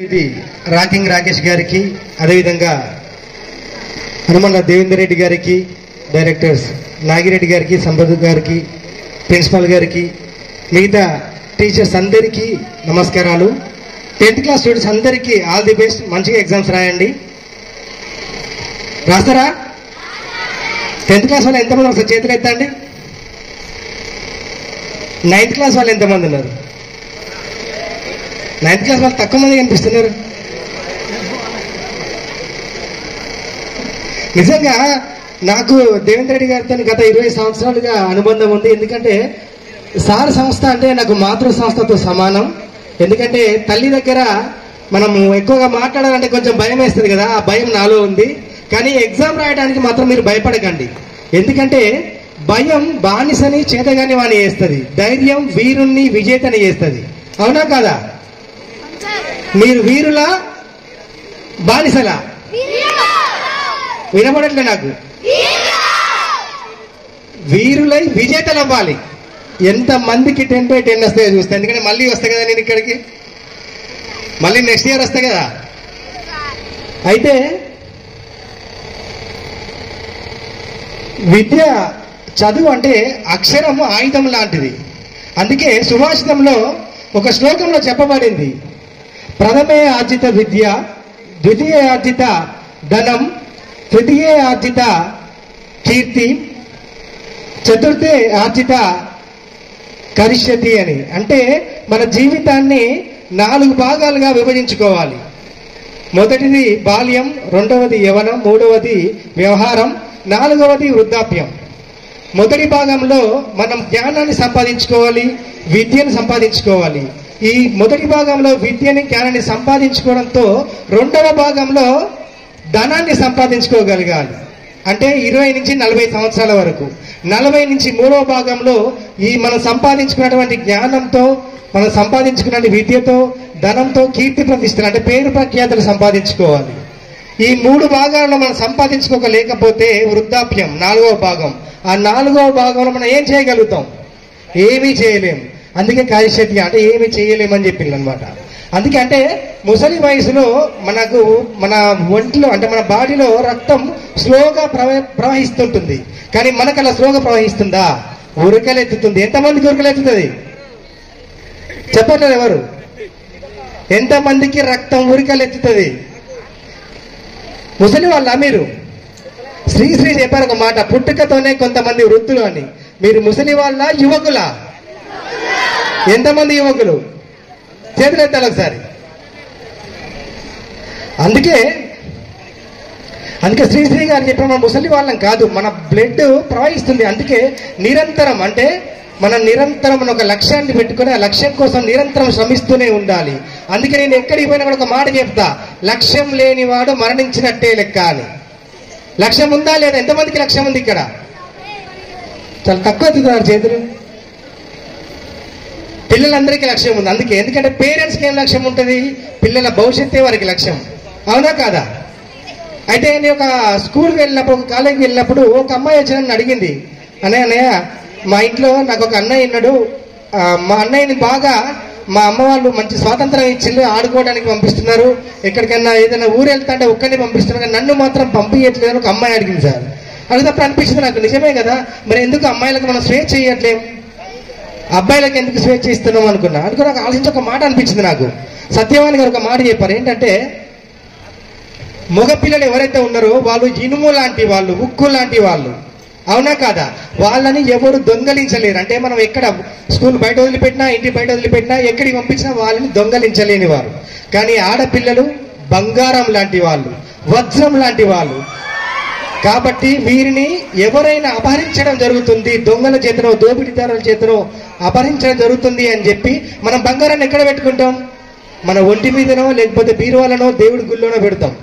ఇది రాకింగ్ రాకేష్ గారికి, అదేవిధంగా హనుమన్న దేవేందర్ రెడ్డి గారికి, డైరెక్టర్స్ నాగిరెడ్డి గారికి, సంపత్ గారికి, ప్రిన్సిపాల్ గారికి, మిగతా టీచర్స్ అందరికీ నమస్కారాలు. 10th క్లాస్ స్టూడెంట్స్ అందరికీ ఆల్ ది బెస్ట్. మంచిగా ఎగ్జామ్స్ రాయండి. రాస్తారా? 10th క్లాస్ వాళ్ళు ఎంతమంది ఒకసారి చేతులు ఎత్తండి. 9th క్లాస్ వాళ్ళు ఎంతమంది ఉన్నారు? 9th క్లాస్ వాళ్ళు తక్కువ మంది కనిపిస్తున్నారు. నిజంగా నాకు దేవేంద్ర రెడ్డి గారితో గత 20 సంవత్సరాలుగా అనుబంధం ఉంది. ఎందుకంటే సార్ సంస్థ అంటే నాకు మాతృ సంస్థతో సమానం. ఎందుకంటే తల్లి దగ్గర మనము ఎక్కువగా మాట్లాడాలంటే కొంచెం భయం వేస్తుంది కదా, ఆ భయం నాలో ఉంది. కానీ ఎగ్జామ్ రాయడానికి మాత్రం మీరు భయపడకండి. ఎందుకంటే భయం బానిసని చేతగాని వాణి చేస్తుంది, ధైర్యం వీరుణ్ణి విజేతని చేస్తుంది. అవునా కాదా? మీరు వీరులా బానిసలా? వినపడట్లే నాకు. వీరులై విజేతలు అవ్వాలి. ఎంత మందికి 10/10 వస్తాయో చూస్తా. ఎందుకంటే మళ్ళీ వస్తా కదా నేను ఇక్కడికి, మళ్ళీ నెక్స్ట్ ఇయర్ వస్తా కదా. అయితే విద్య, చదువు అంటే అక్షరము ఆయుధం లాంటిది. అందుకే సుభాషితంలో ఒక శ్లోకంలో చెప్పబడింది, ప్రథమే ఆర్జిత విద్య, ద్వితీయ ఆర్జిత ధనం, తృతీయ ఆర్జిత కీర్తి, చతుర్థే ఆర్జిత కరిష్యతి అని. అంటే మన జీవితాన్ని 4 భాగాలుగా విభజించుకోవాలి. మొదటిది బాల్యం, రెండవది యవనం, మూడవది వ్యవహారం, 4వది వృద్ధాప్యం. మొదటి భాగంలో మనం జ్ఞానాన్ని సంపాదించుకోవాలి, విద్యను సంపాదించుకోవాలి. ఈ మొదటి భాగంలో విద్యని, జ్ఞానాన్ని సంపాదించుకోవడంతో 2వ భాగంలో ధనాన్ని సంపాదించుకోగలగాలి. అంటే 20 నుంచి 40 సంవత్సరాల వరకు. 40 నుంచి 3వ భాగంలో ఈ మనం సంపాదించుకున్నటువంటి జ్ఞానంతో, మనం సంపాదించుకున్న విద్యతో, ధనంతో కీర్తి ప్రతిష్టలు అంటే పేరు ప్రఖ్యాతులు సంపాదించుకోవాలి. ఈ 3 భాగాలను మనం సంపాదించుకోలేకపోతే వృద్ధాప్యం 4వ భాగం. ఆ 4వ భాగంలో మనం ఏం చేయగలుగుతాం? ఏమీ చేయలేం. అందుకే కాయశక్తి అంటే ఏమీ చేయలేమని చెప్పింది అనమాట. అందుకే అంటే ముసలి వయసులో మనకు మన ఒంట్లో అంటే మన బాడీలో రక్తం స్లోగా ప్రవహిస్తుంటుంది. కానీ మనకు అలా స్లోగా ప్రవహిస్తుందా? ఉరకలెత్తుతుంది. ఎంతమందికి ఉరకలెత్తుతుంది? చెప్పట్లేదు ఎవరు? ఎంతమందికి రక్తం ఉరకలెత్తుతుంది? ముసలి వాళ్ళ మీరు? శ్రీశ్రీ చెప్పారు ఒక మాట, పుట్టుకతోనే కొంతమంది వృద్ధులు అని. మీరు ముసలి వాళ్ళ, యువకులా? ఎంతమంది యువకులు? చేతులు ఎత్తాలి ఒకసారి. అందుకే శ్రీశ్రీ గారు చెప్పిన మన ముసలి వాళ్ళం కాదు, మన బ్లడ్ ప్రవహిస్తుంది. అందుకే నిరంతరం అంటే మనం నిరంతరం ఒక లక్ష్యాన్ని పెట్టుకుని ఆ లక్ష్యం కోసం నిరంతరం శ్రమిస్తూనే ఉండాలి. అందుకే నేను ఎక్కడికి పోయినా కూడా ఒక మాట చెప్తా, లక్ష్యం లేనివాడు మరణించినట్టే లెక్క అని. లక్ష్యం ఉందా లేదా? ఎంతమందికి లక్ష్యం ఉంది ఇక్కడ? చాలా తక్కువ ఎత్తుతున్నారు చేతులు. పిల్లలందరికీ లక్ష్యం ఉంది. అందుకే ఎందుకంటే పేరెంట్స్కి ఏం లక్ష్యం ఉంటుంది? పిల్లల భవిష్యత్తే వారికి లక్ష్యం. అవునా కాదా? అయితే నేను ఒక స్కూల్కి వెళ్ళినప్పుడు, ఒక కాలేజీకి వెళ్ళినప్పుడు ఒక అమ్మాయి వచ్చి నన్ను అడిగింది, అన్నయ్య మా ఇంట్లో నాకు ఒక అన్నయ్య ఉన్నాడు, మా అన్నయ్యని బాగా మా అమ్మ వాళ్ళు మంచి స్వాతంత్రం ఇచ్చిండు, ఆడుకోవడానికి పంపిస్తున్నారు, ఎక్కడికైనా ఏదైనా ఊరు వెళ్తా అంటే ఒక్కడిని పంపిస్తున్నారు, కానీ నన్ను మాత్రం పంపించట్లేదని ఒక అమ్మాయి అడిగింది సార్. అడిగినప్పుడు అనిపించింది నాకు, నిజమే కదా, మరి ఎందుకు అమ్మాయిలకు మనం స్వేచ్ఛ చేయట్లేం, అబ్బాయిలకు ఎందుకు స్వేచ్ఛ ఇస్తున్నాం అనుకున్నా. నాకు ఆలోచించి ఒక మాట అనిపించింది నాకు. సత్యవాణి గారు ఒక మాట చెప్పారు, ఏంటంటే మగపిల్లలు ఎవరైతే ఉన్నారో వాళ్ళు ఇనుము లాంటి వాళ్ళు, ఉక్కు లాంటి వాళ్ళు. అవునా కాదా? వాళ్ళని ఎవరు దొంగలించలేరు. అంటే మనం ఎక్కడ స్కూల్ బయట వదిలిపెట్టినా, ఇంటి బయట వదిలిపెట్టినా, ఎక్కడికి పంపించినా వాళ్ళని దొంగలించలేని వారు. కానీ ఆడపిల్లలు బంగారం లాంటి వాళ్ళు, వజ్రం లాంటి వాళ్ళు. కాబట్టి వీరిని ఎవరైనా అపహరించడం జరుగుతుంది, దొంగల చేతనో దోపిడీదారుల చేతనో అపహరించడం జరుగుతుంది అని చెప్పి మనం బంగారాన్ని ఎక్కడ పెట్టుకుంటాం? మన ఒంటి మీదనో లేకపోతే బీరువాలనో దేవుడి గుళ్ళోనో పెడతాం.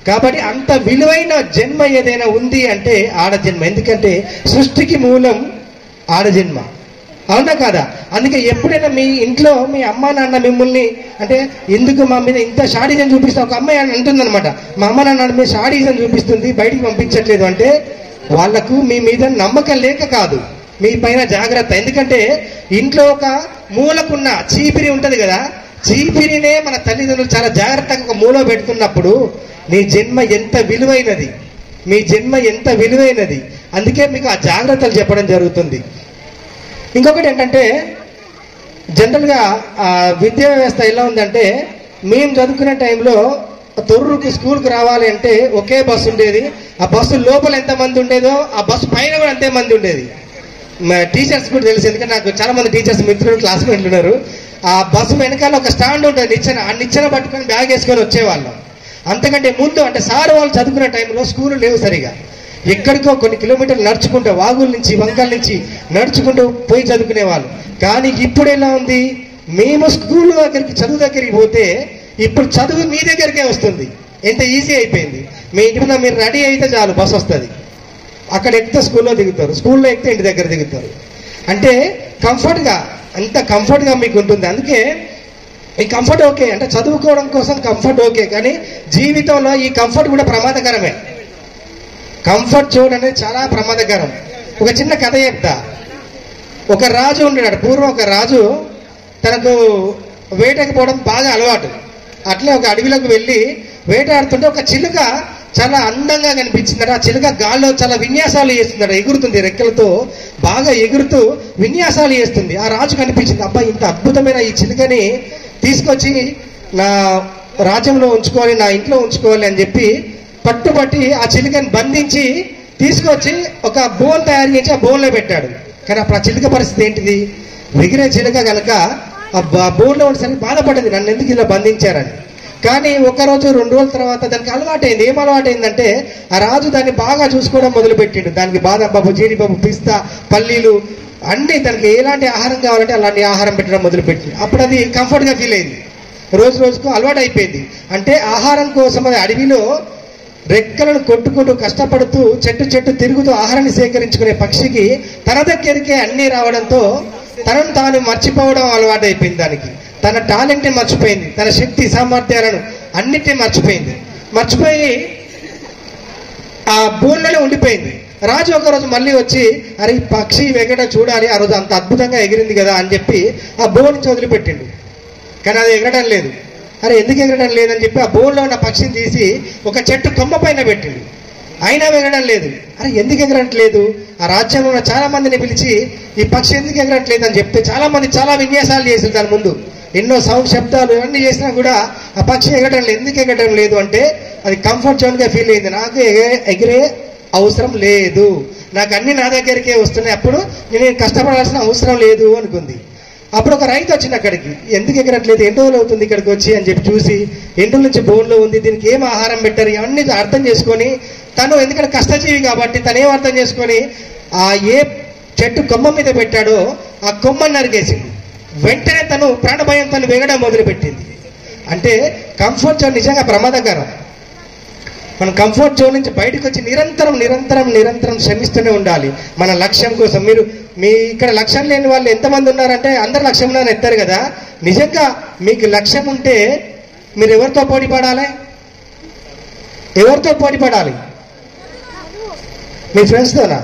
కాబట్టి అంత విలువైన జన్మ ఏదైనా ఉంది అంటే ఆడజన్మ. ఎందుకంటే సృష్టికి మూలం ఆడజన్మ. అవునా కాదా? అందుకే ఎప్పుడైనా మీ ఇంట్లో మీ అమ్మా నాన్న మిమ్మల్ని అంటే ఎందుకు మా మీద ఇంత షాడీజం చూపిస్తా, ఒక అమ్మాయి అని అంటుందన్నమాట, మా అమ్మ నాన్న మీద షాడీజం చూపిస్తుంది, బయటికి పంపించట్లేదు అంటే వాళ్లకు మీ మీద నమ్మకం లేక కాదు, మీ పైన జాగ్రత్త. ఎందుకంటే ఇంట్లో ఒక మూలకున్న చీపిరి ఉంటది కదా, చీపిరినే మన తల్లిదండ్రులు చాలా జాగ్రత్తగా ఒక మూల పెడుతున్నప్పుడు నీ జన్మ ఎంత విలువైనది, మీ జన్మ ఎంత విలువైనది. అందుకే మీకు ఆ జాగ్రత్తలు చెప్పడం జరుగుతుంది. ఇంకొకటి ఏంటంటే, జనరల్గా విద్యా వ్యవస్థ ఎలా ఉందంటే, మేము చదువుకునే టైంలో తొర్రూరుకు స్కూల్కి రావాలి అంటే ఒకే బస్సు ఉండేది. ఆ బస్సు లోపల ఎంతమంది ఉండేదో ఆ బస్సు పైన కూడా అంతే మంది ఉండేది. టీచర్స్ కూడా తెలుసు, ఎందుకంటే నాకు చాలా మంది టీచర్స్ మిత్రులు క్లాస్మేట్లు ఉన్నారు. ఆ బస్సు వెనకాల ఒక స్టాండ్ ఉంటుంది, నిచ్చెన. ఆ నిచ్చెన పట్టుకొని బ్యాగ్ వేసుకొని వచ్చేవాళ్ళం. అంతకంటే ముందు అంటే సార్ వాళ్ళు చదువుకునే టైంలో స్కూలు లేవు సరిగా. ఎక్కడికో కొన్ని కిలోమీటర్లు నడుచుకుంటూ, వాగుల నుంచి వంకల నుంచి నడుచుకుంటూ పోయి చదువుకునేవాళ్ళు. కానీ ఇప్పుడు ఎలా ఉంది, మేము స్కూల్ దగ్గరికి చదువు దగ్గరికి పోతే ఇప్పుడు చదువు మీ దగ్గరికే వస్తుంది. ఎంత ఈజీ అయిపోయింది. మీ ఇంటి మీద మీరు రెడీ అయితే చాలు, బస్సు వస్తుంది. అక్కడ ఎక్కితే స్కూల్లో దిగుతారు, స్కూల్లో ఎక్కితే ఇంటి దగ్గర దిగుతారు. అంటే కంఫర్ట్గా, అంత కంఫర్ట్గా మీకు ఉంటుంది. అందుకే ఈ కంఫర్ట్ ఓకే, అంటే చదువుకోవడం కోసం కంఫర్ట్ ఓకే, కానీ జీవితంలో ఈ కంఫర్ట్ కూడా ప్రమాదకరమే. కంఫర్ట్ జోన్ అనేది చాలా ప్రమాదకరం. ఒక చిన్న కథ చెప్తా. ఒక రాజు ఉండేవాడు. పూర్వం ఒక రాజు తనకు వేటకి పోవడం బాగా అలవాటు. అట్లే ఒక అడవిలోకి వెళ్ళి వేటాడుతుంటే ఒక చిలుక చాలా అందంగా కనిపించిందట. ఆ చిలుక గాల్లో చాలా విన్యాసాలు చేస్తుందట, ఎగురుతుంది, రెక్కలతో బాగా ఎగురుతూ విన్యాసాలు చేస్తుంది. ఆ రాజు కనిపించింది, అబ్బా ఇంత అద్భుతమైన ఈ చిలుకని తీసుకొచ్చి నా రాజ్యంలో ఉంచుకోవాలి, నా ఇంట్లో ఉంచుకోవాలి అని చెప్పి పట్టుబట్టి ఆ చిలుకని బంధించి తీసుకొచ్చి ఒక బోన్ తయారు చేసి ఆ బోన్లో పెట్టాడు. కానీ అప్పుడు ఆ చిలుక పరిస్థితి ఏంటిది, ఎగిరే చిలుక కనుక ఆ బోన్లో ఉండేసరికి బాధపడింది, నన్ను ఎందుకు ఇలా బంధించారని. కానీ ఒకరోజు 2 రోజుల తర్వాత దానికి అలవాటైంది. ఏం అలవాటైందంటే, ఆ రాజు దాన్ని బాగా చూసుకోవడం మొదలుపెట్టిండు. దానికి బాదం బాబు, జీడిబాబు, పిస్తా, పల్లీలు అన్నీ, దానికి ఎలాంటి ఆహారం కావాలంటే అలాంటి ఆహారం పెట్టడం మొదలుపెట్టింది. అప్పుడు అది కంఫర్ట్గా ఫీల్ అయింది. రోజు రోజుకు అలవాటు అయిపోయింది. అంటే ఆహారం కోసం అది అడవిలో రెక్కలను కొట్టుకుంటూ కష్టపడుతూ చెట్టు తిరుగుతూ ఆహారాన్ని సేకరించుకునే పక్షికి తన దగ్గరికే అన్నీ రావడంతో తనను తాను మర్చిపోవడం అలవాటు అయిపోయింది. దానికి తన టాలెంట్ని మర్చిపోయింది, తన శక్తి సామర్థ్యాలను అన్నిటినీ మర్చిపోయి ఆ బోన్లోనే ఉండిపోయింది. రాజు ఒకరోజు మళ్ళీ వచ్చి, అరే ఈ పక్షి ఎగట చూడాలి, ఆ రోజు అంత అద్భుతంగా ఎగిరింది కదా అని చెప్పి ఆ బోన్ నుంచి వదిలిపెట్టిండు. కానీ అది ఎగరడం లేదు. అరే ఎందుకు ఎగరడం లేదని చెప్పి ఆ బోన్లో ఉన్న పక్షిని తీసి ఒక చెట్టు కొమ్మ పైన పెట్టిండు. అయినా ఎగరడం లేదు. అరే ఎందుకు ఎగరట్లేదు? ఆ రాజ్యంలో ఉన్న చాలా మందిని పిలిచి ఈ పక్షి ఎందుకు ఎగరట్లేదు అని చెప్తే చాలా మంది చాలా విన్యాసాలు చేశారు. దాని ముందు ఎన్నో సౌండ్ శబ్దాలు అన్నీ చేసినా కూడా ఆ పక్షి ఎగరడం లేదు. ఎందుకు ఎగరడం లేదు అంటే అది కంఫర్ట్ జోన్గా ఫీల్ అయింది. నాకు ఎగిరే అవసరం లేదు, నాకు అన్ని నా దగ్గరికే వస్తున్నాయి, అప్పుడు నేను కష్టపడాల్సిన అవసరం లేదు అనుకుంది. అప్పుడు ఒక రైతు వచ్చింది అక్కడికి. ఎందుకు ఎగరట్లేదు, ఎన్ని రోజులు అవుతుంది ఇక్కడికి వచ్చి అని చెప్పి చూసి, ఎండు నుంచి బోన్లో ఉంది, దీనికి ఏం ఆహారం పెట్టారు ఇవన్నీ అర్థం చేసుకొని, తను ఎందుకంటే కష్టజీవి కాబట్టి తను ఏం అర్థం చేసుకొని ఆ ఏ చెట్టు కొమ్మ మీద పెట్టాడో ఆ కొమ్మని నరికేసింది. వెంటనే తను ప్రాణభయం తను వేగడం మొదలుపెట్టింది. అంటే కంఫర్ట్ జోన్ నిజంగా ప్రమాదకరం. మనం కంఫర్ట్ జోన్ నుంచి బయటకు వచ్చి నిరంతరం శ్రమిస్తూనే ఉండాలి మన లక్ష్యం కోసం. మీ ఇక్కడ లక్ష్యం లేని వాళ్ళు ఎంతమంది ఉన్నారంటే అందరు లక్ష్యం ఉన్నారని ఎత్తారు కదా. నిజంగా మీకు లక్ష్యం ఉంటే మీరు ఎవరితో పోటీ పడాలి? ఎవరితో పోటీ పడాలి? మీ ఫ్రెండ్స్తోనా?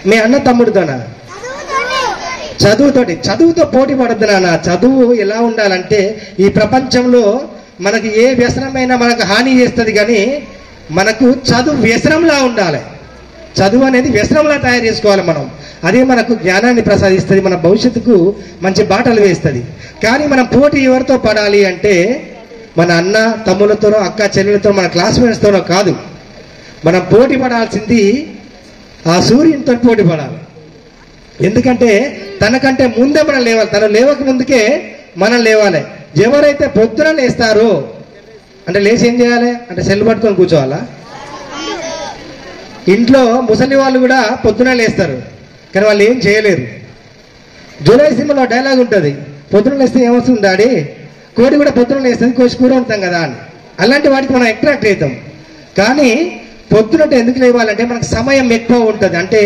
మీ అన్న తమ్ముడితోనా? చదువుతో పోటీ పడద్దు నాన్న. చదువు ఎలా ఉండాలంటే, ఈ ప్రపంచంలో మనకి ఏ వ్యసనమైనా మనకు హాని చేస్తుంది, కానీ మనకు చదువు వ్యసనంలా ఉండాలి. చదువు అనేది వ్యసనంలా తయారు చేసుకోవాలి మనం. అదే మనకు జ్ఞానాన్ని ప్రసాదిస్తుంది, మన భవిష్యత్తుకు మంచి బాటలు వేస్తుంది. కానీ మనం పోటీ ఎవరితో పడాలి అంటే మన అన్న తమ్ములతోనో, అక్క చెల్లెలతో, మన క్లాస్మేట్స్తోనో కాదు. మనం పోటీ పడాల్సింది ఆ సూర్యునితో పోటీ పడాలి. ఎందుకంటే తనకంటే ముందే మనం లేవాలి, తను లేవక ముందుకే మనం లేవాలి. ఎవరైతే పొద్దున లేస్తారో అంటే లేచి ఏం చేయాలి అంటే సెల్ పట్టుకొని కూర్చోవాలా? ఇంట్లో ముసలి వాళ్ళు కూడా పొద్దున లేస్తారు, కానీ వాళ్ళు ఏం చేయలేరు. జూలై సినిమాలో డైలాగ్ ఉంటుంది, పొద్దున లేస్తే ఏమొస్తుంది డాడీ, కోడి కూడా పొద్దున లేస్తుంది, కోసి కూర ఉంటాం కదా అని. అలాంటి వాటికి మనం అట్రాక్ట్ అవుతాం. కానీ పొద్దునట్టు ఎందుకు లేవాలంటే మనకు సమయం ఎక్కువ ఉంటుంది. అంటే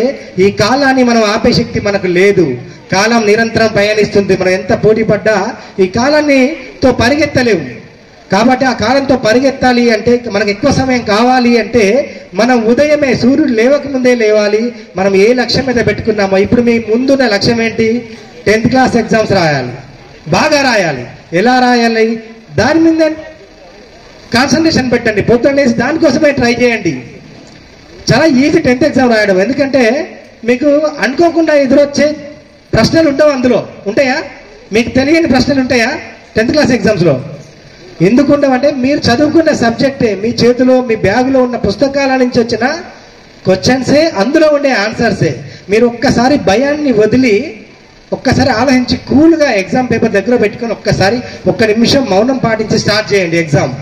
ఈ కాలాన్ని మనం ఆపే శక్తి మనకు లేదు. కాలం నిరంతరం ప్రయాణిస్తుంది. మనం ఎంత పోటీ పడ్డా ఈ కాలాన్నితో పరిగెత్తలేము. కాబట్టి ఆ కాలంతో పరిగెత్తాలి అంటే మనకు ఎక్కువ సమయం కావాలి అంటే మనం ఉదయమే సూర్యుడు లేవక ముందే లేవాలి. మనం ఏ లక్ష్యం మీద పెట్టుకున్నామో, ఇప్పుడు మీ ముందున్న లక్ష్యం ఏంటి? 10th క్లాస్ ఎగ్జామ్స్ రాయాలి. బాగా రాయాలి. ఎలా రాయాలి దాని మీద కాన్సన్ట్రేషన్ పెట్టండి. పొద్దున్న లేసి దానికోసమే ట్రై చేయండి. చాలా ఈజీ 10th ఎగ్జామ్ రాయడం. ఎందుకంటే మీకు అనుకోకుండా ఎదురొచ్చే ప్రశ్నలు ఉండవు. అందులో ఉంటాయా? మీకు తెలియని ప్రశ్నలు ఉంటాయా 10th క్లాస్ ఎగ్జామ్స్లో? ఎందుకు ఉండవంటే మీరు చదువుకున్న సబ్జెక్టే, మీ చేతిలో మీ బ్యాగులో ఉన్న పుస్తకాల నుంచి వచ్చిన క్వశ్చన్సే, అందులో ఉండే ఆన్సర్సే. మీరు ఒక్కసారి భయాన్ని వదిలి ఒక్కసారి ఆలోచించి కూల్గా ఎగ్జామ్ పేపర్ దగ్గర పెట్టుకొని ఒక్క నిమిషం మౌనం పాటించి స్టార్ట్ చేయండి ఎగ్జామ్.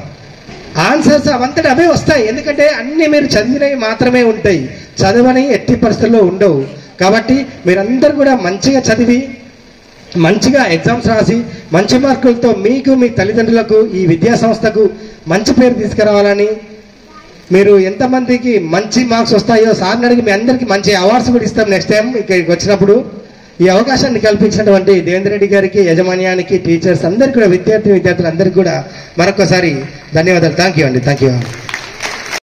ఆన్సర్స్ అవంతటి అవే వస్తాయి. ఎందుకంటే అన్నీ మీరు చదివినవి మాత్రమే ఉంటాయి, చదవని ఎట్టి పరిస్థితుల్లో ఉండవు. కాబట్టి మీరందరూ కూడా మంచిగా చదివి మంచిగా ఎగ్జామ్స్ రాసి మంచి మార్కులతో మీకు మీ తల్లిదండ్రులకు ఈ విద్యా సంస్థకు మంచి పేరు తీసుకురావాలని, మీరు ఎంతమందికి మంచి మార్క్స్ వస్తాయో సార్ని అడిగి మీ అందరికీ మంచి అవార్డ్స్ కూడా ఇస్తాం నెక్స్ట్ టైం ఇక్కడికి వచ్చినప్పుడు. ఈ అవకాశాన్ని కల్పించినటువంటి దేవేంద్ర రెడ్డి గారికి, యాజమాన్యానికి, టీచర్స్ అందరికీ కూడా, విద్యార్థులందరికీ కూడా మరొకసారి ధన్యవాదాలు. థ్యాంక్ యూ అండి. Thank you.